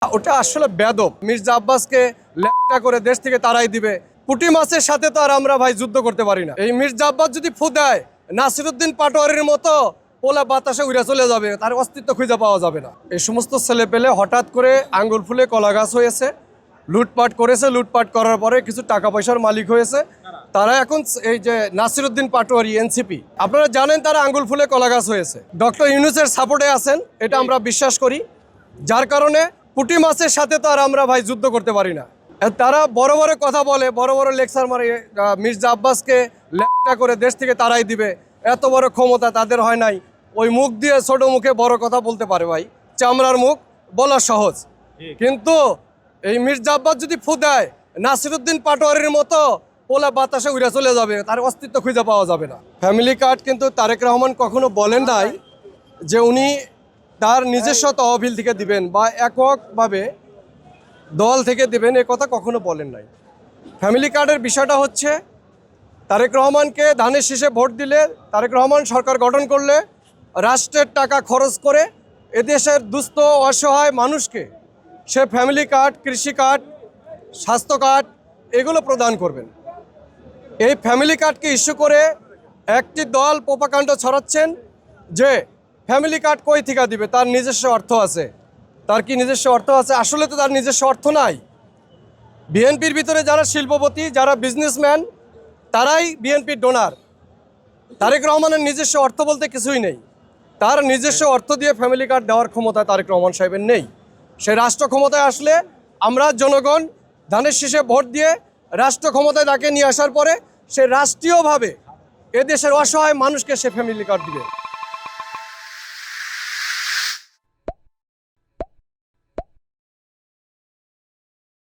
ওটা আসলে বেদব। মির্জা আব্বাসকে ল্যাপটা করে দেশ থেকে তাড়াই দিবে। পুঁটি মাছের সাথে তো আর আমরা ভাই যুদ্ধ করতে পারি না। এই মির্জা আব্বাস যদি ফু দেয়, নাসিরুদ্দিন পাটোয়ারির মতো পোলা বাতাসে উড়ে চলে যাবে, তার অস্তিত্ব খুঁজে পাওয়া যাবে না। এই সমস্ত ছেলে পেলে হঠাৎ করে আঙ্গুল ফুলে কলা গাছ হয়েছে, লুটপাট করেছে, লুটপাট করার পরে কিছু টাকা পয়সার মালিক হয়েছে। তারা এখন এই যে নাসিরুদ্দিন পাটোয়ারি এনসিপি, আপনারা জানেন তারা আঙ্গুল ফুলে কলা গাছ হয়েছে। ডক্টর ইউনূসের সাপোর্টে আছেন, এটা আমরা বিশ্বাস করি। যার কারণে পুঁটি মাছের সাথে তো আর আমরা ভাই যুদ্ধ করতে পারি না। তারা বড় বড় কথা বলে, বড় বড় লেকচার মারে, মির্জা আব্বাসকে ল্যাপটা করে দেশ থেকে তাড়াই দিবে, এত বড় ক্ষমতা তাদের হয় নাই। ওই মুখ দিয়ে ছোট মুখে বড় কথা বলতে পারে ভাই, চামড়ার মুখ, বলা সহজ। কিন্তু এই মির্জা আব্বাস যদি ফু দেয়, নাসিরুদ্দিন পাটোয়ারির মতো পোলা বাতাসে উড়ে চলে যাবে, তার অস্তিত্ব খুঁজে পাওয়া যাবে না। ফ্যামিলি কার্ড কিন্তু তারেক রহমান কখনো বলেন নাই যে উনি তার নিজস্ব তহবিল থেকে দিবেন বা এককভাবে দল থেকে দিবেন, এ কথা কখনো বলেন নাই। ফ্যামিলি কার্ডের বিষয়টা হচ্ছে, তারেক রহমানকে ধানের শীষে ভোট দিলে, তারেক রহমান সরকার গঠন করলে রাষ্ট্রের টাকা খরচ করে এদেশের দুস্থ অসহায় মানুষকে সে ফ্যামিলি কার্ড, কৃষি কার্ড, স্বাস্থ্য কার্ড এগুলো প্রদান করবেন। এই ফ্যামিলি কার্ডকে ইস্যু করে একটি দল প্রোপাগান্ড ছড়াচ্ছেন যে ফ্যামিলি কার্ড কই থেকে দিবে, তার নিজস্ব অর্থ আছে। তার কি নিজস্ব অর্থ আছে? আসলে তো তার নিজস্ব অর্থ নাই। বিএনপির ভিতরে যারা শিল্পপতি, যারা বিজনেসম্যান, তারাই বিএনপির ডোনার। তারেক রহমানের নিজস্ব অর্থ বলতে কিছুই নেই। তার নিজস্ব অর্থ দিয়ে ফ্যামিলি কার্ড দেওয়ার ক্ষমতা তারেক রহমান সাহেবের নেই। সে রাষ্ট্র ক্ষমতায় আসলে আমরা জনগণ ধানের শীষে ভোট দিয়ে রাষ্ট্র ক্ষমতায় তাকে নিয়ে আসার পরে সে রাষ্ট্রীয়ভাবে এদেশের অসহায় মানুষকে সে ফ্যামিলি কার্ড দিবে।